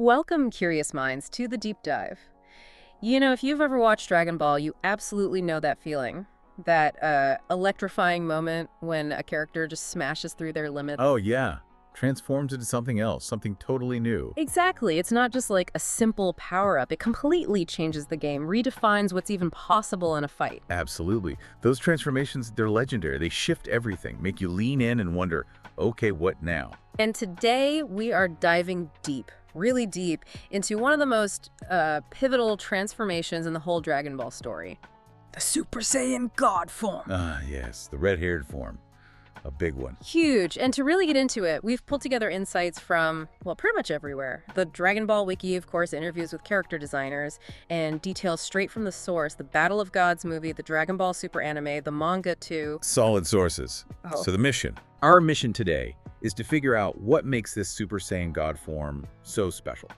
Welcome, curious minds, to the deep dive. If you've ever watched Dragon Ball, you absolutely know that feeling. That electrifying moment when a character just smashes through their limits. Oh, yeah. Transforms into something else, something totally new. Exactly. It's not just like a simple power-up. It completely changes the game, redefines what's even possible in a fight. Absolutely. Those transformations, they're legendary. They shift everything, make you lean in and wonder, okay, what now? And today, we are diving deep, really deep, into one of the most pivotal transformations in the whole Dragon Ball story. The Super Saiyan God form. Ah, yes, the red-haired form. A big one. Huge. And to really get into it, we've pulled together insights from, well, pretty much everywhere. The Dragon Ball Wiki, of course, interviews with character designers, and details straight from the source, the Battle of Gods movie, the Dragon Ball Super anime, the manga too. Solid sources. Oh. So the mission. Our mission today is to figure out what makes this Super Saiyan God form so special.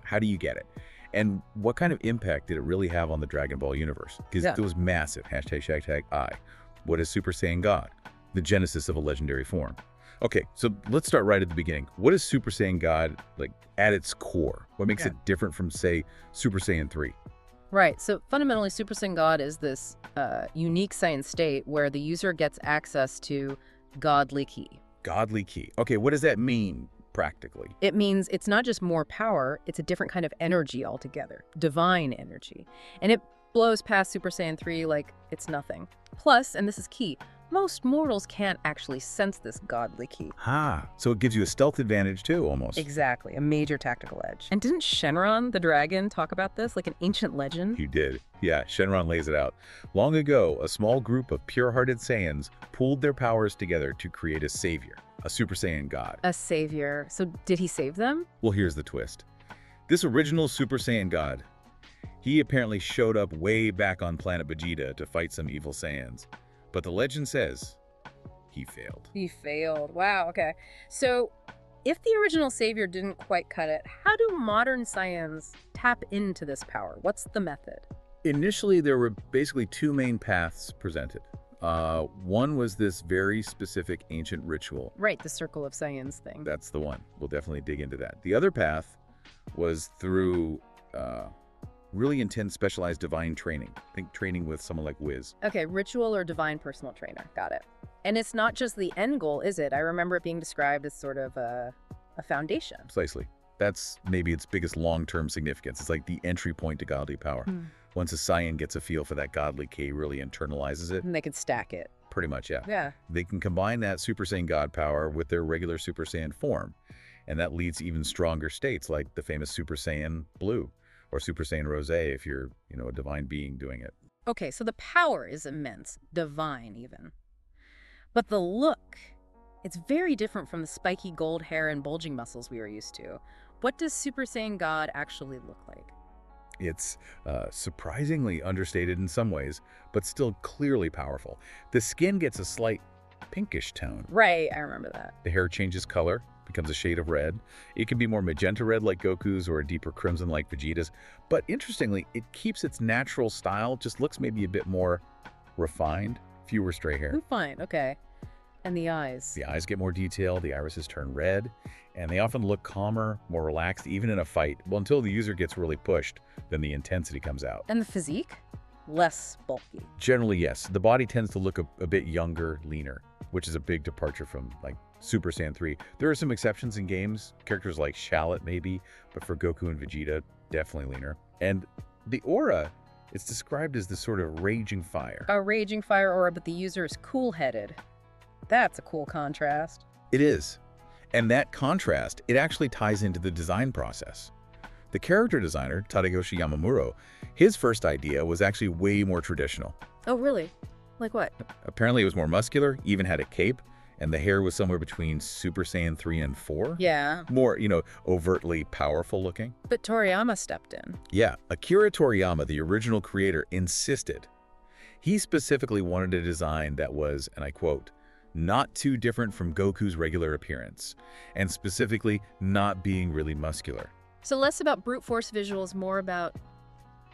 How do you get it? And what kind of impact did it really have on the Dragon Ball universe? Because it was massive. #I. What is Super Saiyan God? The genesis of a legendary form. Okay, so let's start right at the beginning. What is Super Saiyan God like at its core? What makes it different from, say, Super Saiyan 3? Right, so fundamentally, Super Saiyan God is this unique Saiyan state where the user gets access to godly ki. Godly ki. Okay, what does that mean practically? It means it's not just more power, it's a different kind of energy altogether, divine energy. And it blows past Super Saiyan 3 like it's nothing. Plus, and this is key, most mortals can't actually sense this godly ki. So it gives you a stealth advantage too, almost. Exactly, a major tactical edge. And didn't Shenron, the dragon, talk about this like an ancient legend? He did. Yeah, Shenron lays it out. Long ago, a small group of pure-hearted Saiyans pooled their powers together to create a savior, a Super Saiyan God. A savior. So did he save them? Well, here's the twist. This original Super Saiyan God, he apparently showed up way back on planet Vegeta to fight some evil Saiyans. But the legend says he failed. He failed. Wow, okay. So if the original savior didn't quite cut it, how do modern Saiyans tap into this power? What's the method? Initially, there were basically two main paths presented. One was this very specific ancient ritual. Right, the Circle of Saiyans thing. That's the one. We'll definitely dig into that. The other path was through really intense specialized divine training. Think training with someone like Wiz. Okay, ritual or divine personal trainer. Got it. And it's not just the end goal, is it? I remember it being described as sort of a foundation. Precisely. That's maybe its biggest long-term significance. It's like the entry point to godly power. Once a Saiyan gets a feel for that godly ki, really internalizes it. And they can stack it. Pretty much, yeah. Yeah. They can combine that Super Saiyan God power with their regular Super Saiyan form. And that leads to even stronger states like the famous Super Saiyan Blue or Super Saiyan Rose if you're, a divine being doing it. Okay, so the power is immense, divine even. But the look, it's very different from the spiky gold hair and bulging muscles we were used to. What does Super Saiyan God actually look like? It's surprisingly understated in some ways, but still clearly powerful. The skin gets a slight pinkish tone. Right, I remember that. The hair changes color, becomes a shade of red. It can be more magenta red like Goku's or a deeper crimson like Vegeta's. But interestingly, it keeps its natural style, just looks maybe a bit more refined, fewer stray hair. Fine, okay. And the eyes? The eyes get more detailed, the irises turn red, and they often look calmer, more relaxed, even in a fight. Well, until the user gets really pushed, then the intensity comes out. And the physique? Less bulky. Generally, yes. The body tends to look a bit younger, leaner, which is a big departure from, like, Super Saiyan 3. There are some exceptions in games, characters like Shallot maybe, but for Goku and Vegeta, definitely leaner. And the aura, it's described as this sort of raging fire. A raging fire aura, but the user is cool-headed. That's a cool contrast. It is. And that contrast, it actually ties into the design process. The character designer, Tadayoshi Yamamuro, his first idea was actually way more traditional. Oh, really? Like what? Apparently it was more muscular, even had a cape, and the hair was somewhere between Super Saiyan 3 and 4. Yeah. More, overtly powerful looking. But Toriyama stepped in. Yeah, Akira Toriyama, the original creator, insisted. He specifically wanted a design that was, and I quote, not too different from Goku's regular appearance, and specifically not being really muscular. So less about brute force visuals, more about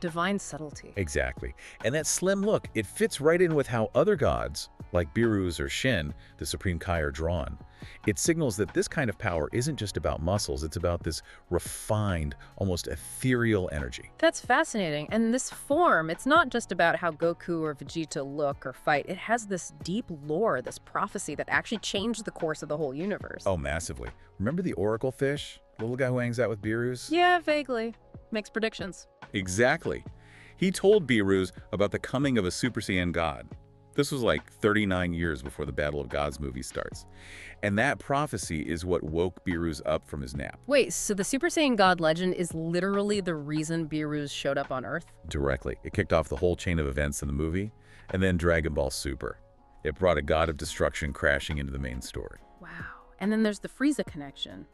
divine subtlety. Exactly. And that slim look, it fits right in with how other gods, like Beerus or Shin, the Supreme Kai, are drawn. It signals that this kind of power isn't just about muscles, it's about this refined, almost ethereal energy. That's fascinating. And this form, it's not just about how Goku or Vegeta look or fight. It has this deep lore, this prophecy that actually changed the course of the whole universe. Oh, massively. Remember the Oracle fish? Little guy who hangs out with Beerus? Yeah, vaguely. Makes predictions. Exactly. He told Beerus about the coming of a Super Saiyan God. This was like 39 years before the Battle of Gods movie starts. And that prophecy is what woke Beerus up from his nap. Wait, so the Super Saiyan God legend is literally the reason Beerus showed up on Earth? Directly. It kicked off the whole chain of events in the movie, and then Dragon Ball Super. It brought a god of destruction crashing into the main story. Wow. And then there's the Frieza connection,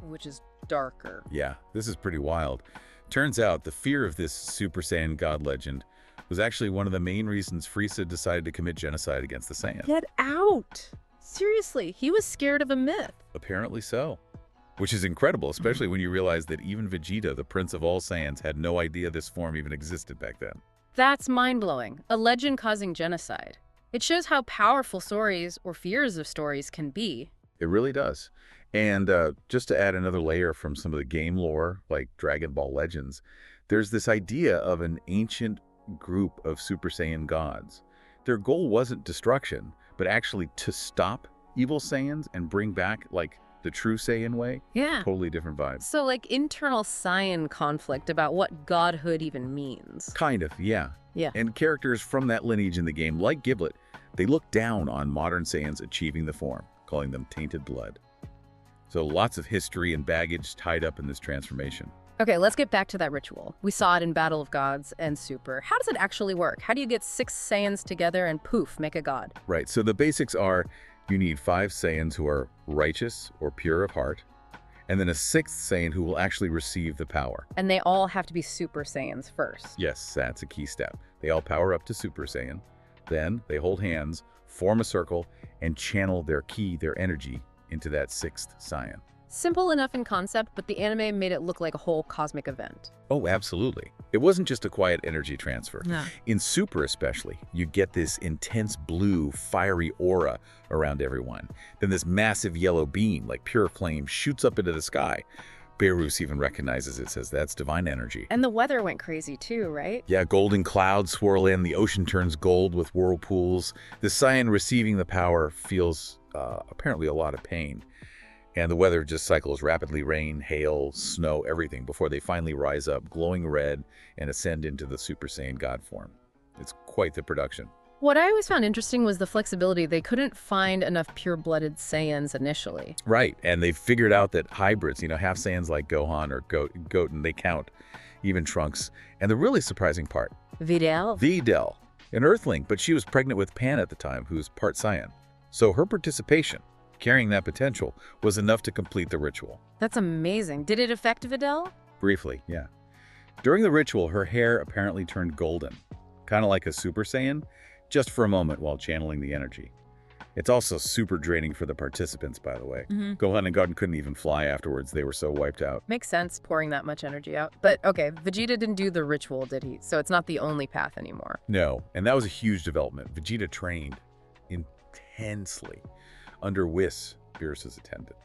which is darker. Yeah, this is pretty wild. Turns out the fear of this Super Saiyan God legend was actually one of the main reasons Frieza decided to commit genocide against the Saiyans. Get out! Seriously, he was scared of a myth. Apparently so. Which is incredible, especially when you realize that even Vegeta, the prince of all Saiyans, had no idea this form even existed back then. That's mind-blowing. A legend causing genocide. It shows how powerful stories or fears of stories can be. It really does. And just to add another layer from some of the game lore, like Dragon Ball Legends, there's this idea of an ancient group of Super Saiyan gods. Their goal wasn't destruction, but actually to stop evil Saiyans and bring back, like, the true Saiyan way. Yeah. Totally different vibes. So, like, internal Saiyan conflict about what godhood even means. Kind of, yeah. Yeah. And characters from that lineage in the game, like Giblet, they look down on modern Saiyans achieving the form, calling them tainted blood. So lots of history and baggage tied up in this transformation. Okay, let's get back to that ritual. We saw it in Battle of Gods and Super. How does it actually work? How do you get 6 Saiyans together and poof, make a god? Right, so the basics are you need 5 Saiyans who are righteous or pure of heart, and then a 6th Saiyan who will actually receive the power. And they all have to be Super Saiyans first. Yes, that's a key step. They all power up to Super Saiyan. Then they hold hands, form a circle, and channel their ki, their energy, into that 6th Saiyan. Simple enough in concept, but the anime made it look like a whole cosmic event. Oh, absolutely. It wasn't just a quiet energy transfer. No. In Super especially, you get this intense blue, fiery aura around everyone. Then this massive yellow beam, like pure flame, shoots up into the sky. Beerus even recognizes it, says that's divine energy. And the weather went crazy too, right? Yeah, golden clouds swirl in, the ocean turns gold with whirlpools. The Saiyan receiving the power feels apparently a lot of pain. And the weather just cycles rapidly: rain, hail, snow, everything, before they finally rise up, glowing red, and ascend into the Super Saiyan God form. It's quite the production. What I always found interesting was the flexibility. They couldn't find enough pure-blooded Saiyans initially. Right, and they figured out that hybrids, half Saiyans like Gohan or Goten, they count, even Trunks. And the really surprising part, Videl, an Earthling, but she was pregnant with Pan at the time, who's part Saiyan. So her participation, carrying that potential, was enough to complete the ritual. That's amazing. Did it affect Videl? Briefly, yeah. During the ritual, her hair apparently turned golden, kind of like a Super Saiyan, just for a moment while channeling the energy. It's also super draining for the participants, by the way. Gohan and Goten couldn't even fly afterwards. They were so wiped out. Makes sense, pouring that much energy out. But okay, Vegeta didn't do the ritual, did he? So it's not the only path anymore. No, and that was a huge development. Vegeta trained intensely under Whis, Beerus' attendant.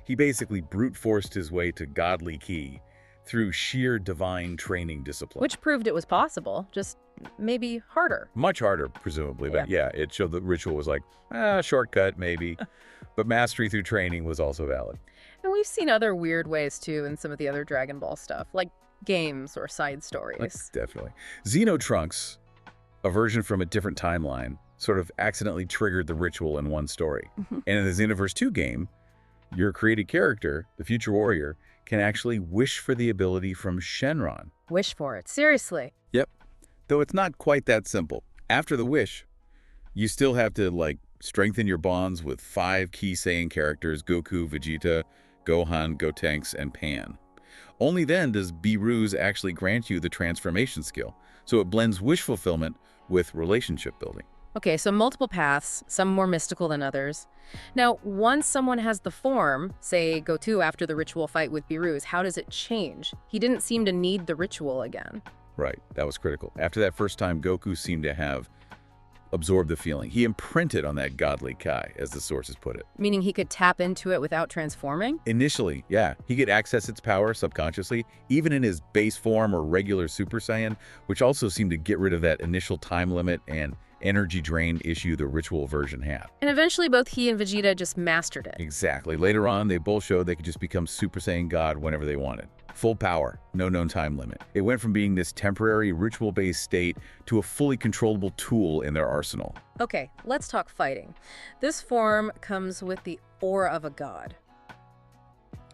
He basically brute forced his way to godly ki through sheer divine training discipline. Which proved it was possible, just maybe harder. Much harder, presumably, but yeah, it showed the ritual was like, shortcut, maybe. But mastery through training was also valid. And we've seen other weird ways, too, in some of the other Dragon Ball stuff, like games or side stories. Definitely. Xeno Trunks, a version from a different timeline, sort of accidentally triggered the ritual in one story. And in the Xenoverse 2 game, your created character, the future warrior, can actually wish for the ability from Shenron. Wish for it. Seriously. Yep. Though it's not quite that simple. After the wish, you still have to, strengthen your bonds with 5 key Saiyan characters: Goku, Vegeta, Gohan, Gotenks, and Pan. Only then does Beerus actually grant you the transformation skill, so it blends wish fulfillment with relationship building. Okay, so multiple paths, some more mystical than others. Now, once someone has the form, say Goku after the ritual fight with Beerus, how does it change? He didn't seem to need the ritual again. Right, that was critical. After that first time, Goku seemed to have absorbed the feeling. He imprinted on that godly Kai, as the sources put it. Meaning he could tap into it without transforming? Initially, yeah, he could access its power subconsciously, even in his base form or regular Super Saiyan, which also seemed to get rid of that initial time limit and energy drain issue the ritual version had. And eventually both he and Vegeta just mastered it. Exactly. Later on, they both showed they could just become Super Saiyan God whenever they wanted. Full power, no known time limit. It went from being this temporary, ritual-based state to a fully controllable tool in their arsenal. Okay, let's talk fighting. This form comes with the aura of a god.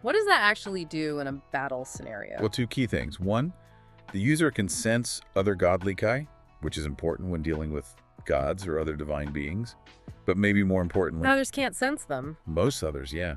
What does that actually do in a battle scenario? Well, two key things. One, the user can sense other godly Kai, which is important when dealing with gods or other divine beings. But maybe more importantly, Others can't sense them. most others, yeah.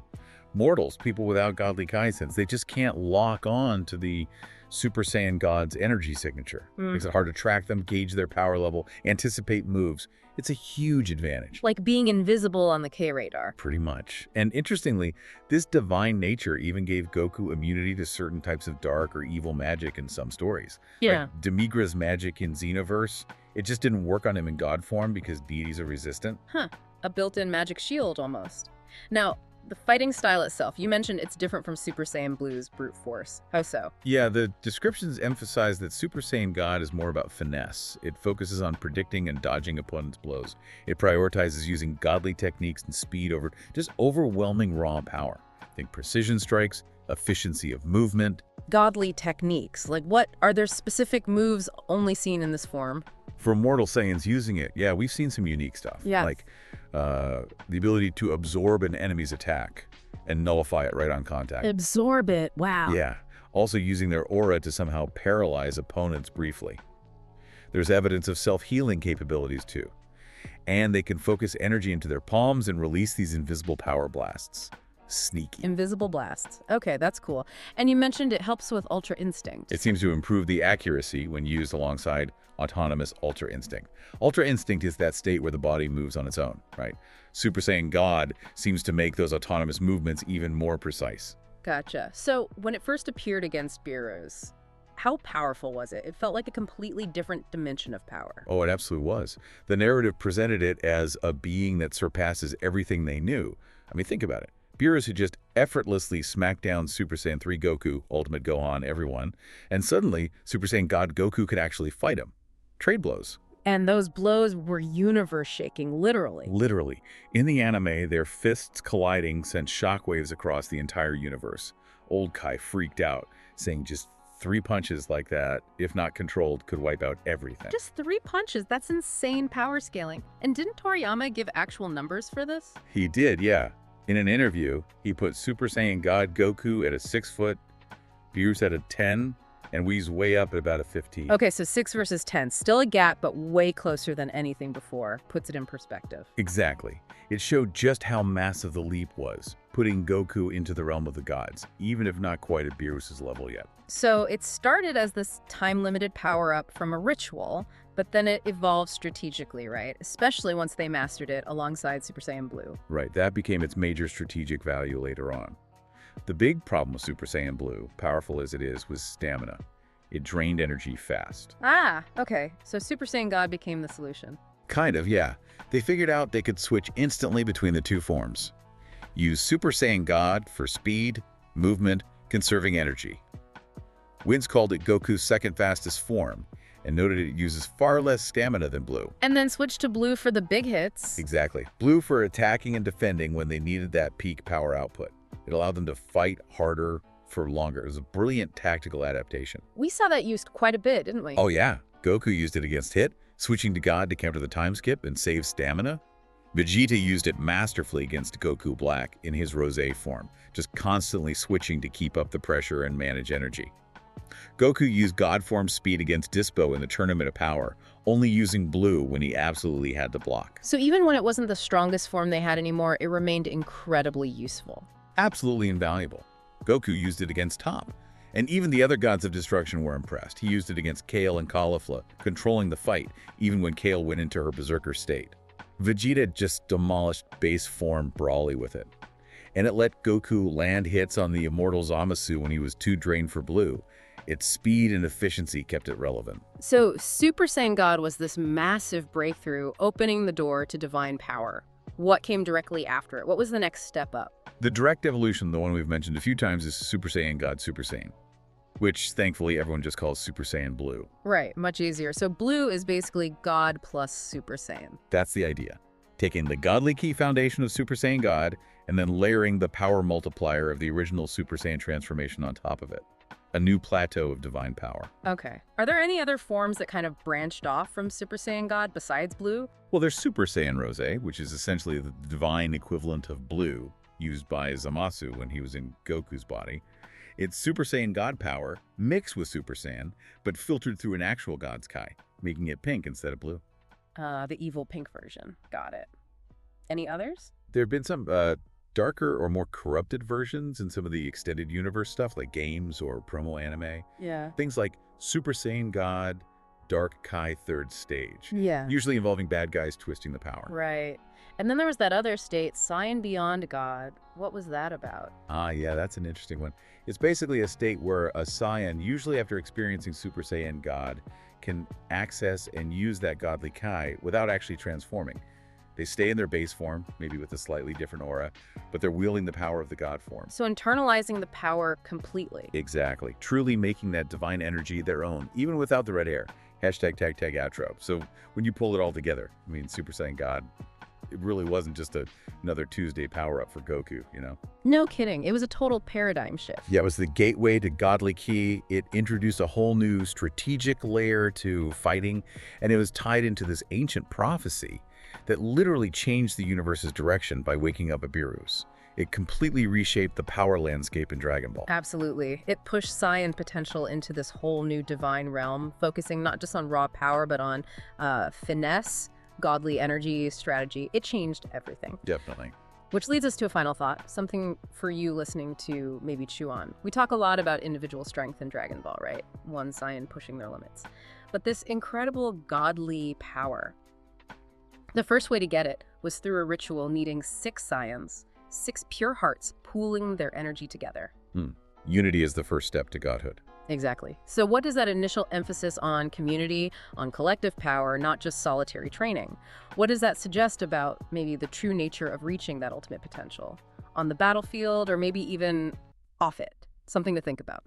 Mortals, people without godly Kai sense, they just can't lock on to the Super Saiyan God's energy signature. Makes it hard to track them, gauge their power level, anticipate moves. It's a huge advantage. Like being invisible on the K-radar. Pretty much. And interestingly, this divine nature even gave Goku immunity to certain types of dark or evil magic in some stories. Yeah. Like Demigra's magic in Xenoverse, it just didn't work on him in God form because deities are resistant. Huh. A built-in magic shield, almost. Now, the fighting style itself, you mentioned it's different from Super Saiyan Blue's brute force. How so? Yeah, the descriptions emphasize that Super Saiyan God is more about finesse. It focuses on predicting and dodging opponents' blows. It prioritizes using godly techniques and speed over just overwhelming raw power. Think precision strikes, efficiency of movement. Godly techniques. Like what? Are there specific moves only seen in this form? For mortal Saiyans using it, yeah, we've seen some unique stuff. Yeah. Like the ability to absorb an enemy's attack and nullify it right on contact. Absorb it. Wow. Yeah. Also using their aura to somehow paralyze opponents briefly. There's evidence of self-healing capabilities too. And they can focus energy into their palms and release these invisible power blasts. Sneaky. Invisible blasts. Okay, that's cool. And you mentioned it helps with Ultra Instinct. It seems to improve the accuracy when used alongside autonomous Ultra Instinct. Ultra Instinct is that state where the body moves on its own, right? Super Saiyan God seems to make those autonomous movements even more precise. Gotcha. So, when it first appeared against Beerus, how powerful was it? It felt like a completely different dimension of power. Oh, it absolutely was. The narrative presented it as a being that surpasses everything they knew. I mean, think about it. Beerus had just effortlessly smacked down Super Saiyan 3 Goku, Ultimate Gohan, everyone, and suddenly Super Saiyan God Goku could actually fight him. Trade blows. And those blows were universe-shaking, literally. Literally. In the anime, their fists colliding sent shockwaves across the entire universe. Old Kai freaked out, saying just 3 punches like that, if not controlled, could wipe out everything. Just 3 punches? That's insane power scaling. And didn't Toriyama give actual numbers for this? He did, yeah. In an interview, he put Super Saiyan God Goku at a 6 foot, Beerus at a 10, and Whi's way up at about a 15. Okay, so 6 versus 10. Still a gap, but way closer than anything before. Puts it in perspective. Exactly. It showed just how massive the leap was, putting Goku into the realm of the gods, even if not quite at Beerus's level yet. So it started as this time-limited power-up from a ritual, but then it evolved strategically, right? Especially once they mastered it alongside Super Saiyan Blue. Right, that became its major strategic value later on. The big problem with Super Saiyan Blue, powerful as it is, was stamina. It drained energy fast. Ah, okay. So Super Saiyan God became the solution. Kind of, yeah. They figured out they could switch instantly between the two forms. Use Super Saiyan God for speed, movement, conserving energy. Winds called it Goku's second fastest form, and noted it uses far less stamina than Blue. And then switch to Blue for the big hits. Exactly. Blue for attacking and defending when they needed that peak power output. It allowed them to fight harder for longer. It was a brilliant tactical adaptation. We saw that used quite a bit, didn't we? Oh yeah, Goku used it against Hit, switching to God to counter the time skip and save stamina. Vegeta used it masterfully against Goku Black in his Rosé form, just constantly switching to keep up the pressure and manage energy. Goku used God form speed against Dispo in the Tournament of Power, only using Blue when he absolutely had to block. So even when it wasn't the strongest form they had anymore, it remained incredibly useful. Absolutely invaluable. Goku used it against Toph, and even the other gods of destruction were impressed. He used it against Kale and Caulifla, controlling the fight, even when Kale went into her berserker state. Vegeta just demolished base form Brawly with it. And it let Goku land hits on the immortal Zamasu when he was too drained for Blue. Its speed and efficiency kept it relevant. So Super Saiyan God was this massive breakthrough, opening the door to divine power. What came directly after it? What was the next step up? The direct evolution, the one we've mentioned a few times, is Super Saiyan God Super Saiyan, which thankfully everyone just calls Super Saiyan Blue. Right, much easier. So Blue is basically God plus Super Saiyan. That's the idea. Taking the godly key foundation of Super Saiyan God and then layering the power multiplier of the original Super Saiyan transformation on top of it. A new plateau of divine power. Okay. Are there any other forms that kind of branched off from Super Saiyan God besides Blue? Well, there's Super Saiyan Rose, which is essentially the divine equivalent of Blue, used by Zamasu when he was in Goku's body. It's Super Saiyan God power mixed with Super Saiyan, but filtered through an actual God's Kai, making it pink instead of blue. The evil pink version. Got it. Any others? There have been some darker or more corrupted versions in some of the extended universe stuff, like games or promo anime. Yeah. Things like Super Saiyan God, Dark Kai Third Stage. Yeah. Usually involving bad guys twisting the power. Right. And then there was that other state, Saiyan Beyond God. What was that about? Yeah, that's an interesting one. It's basically a state where a Saiyan, usually after experiencing Super Saiyan God, can access and use that godly Kai without actually transforming. They stay in their base form, maybe with a slightly different aura, but they're wielding the power of the God form. So internalizing the power completely. Exactly. Truly making that divine energy their own, even without the red hair. Hashtag tag tag outro. So when you pull it all together, I mean, Super Saiyan God, it really wasn't just another Tuesday power-up for Goku, you know? No kidding. It was a total paradigm shift. Yeah, it was the gateway to godly ki. It introduced a whole new strategic layer to fighting, and it was tied into this ancient prophecy that literally changed the universe's direction by waking up Beerus. It completely reshaped the power landscape in Dragon Ball. Absolutely. It pushed Saiyan potential into this whole new divine realm, focusing not just on raw power, but on finesse, godly energy, strategy. It changed everything. Definitely. Which leads us to a final thought, something for you listening to maybe chew on. We talk a lot about individual strength in Dragon Ball, right? One Saiyan pushing their limits. But this incredible godly power, the first way to get it was through a ritual needing 6 Saiyans, 6 pure hearts pooling their energy together. Unity is the first step to godhood. Exactly. So what does that initial emphasis on community, on collective power, not just solitary training? What does that suggest about maybe the true nature of reaching that ultimate potential? On the battlefield or maybe even off it? Something to think about.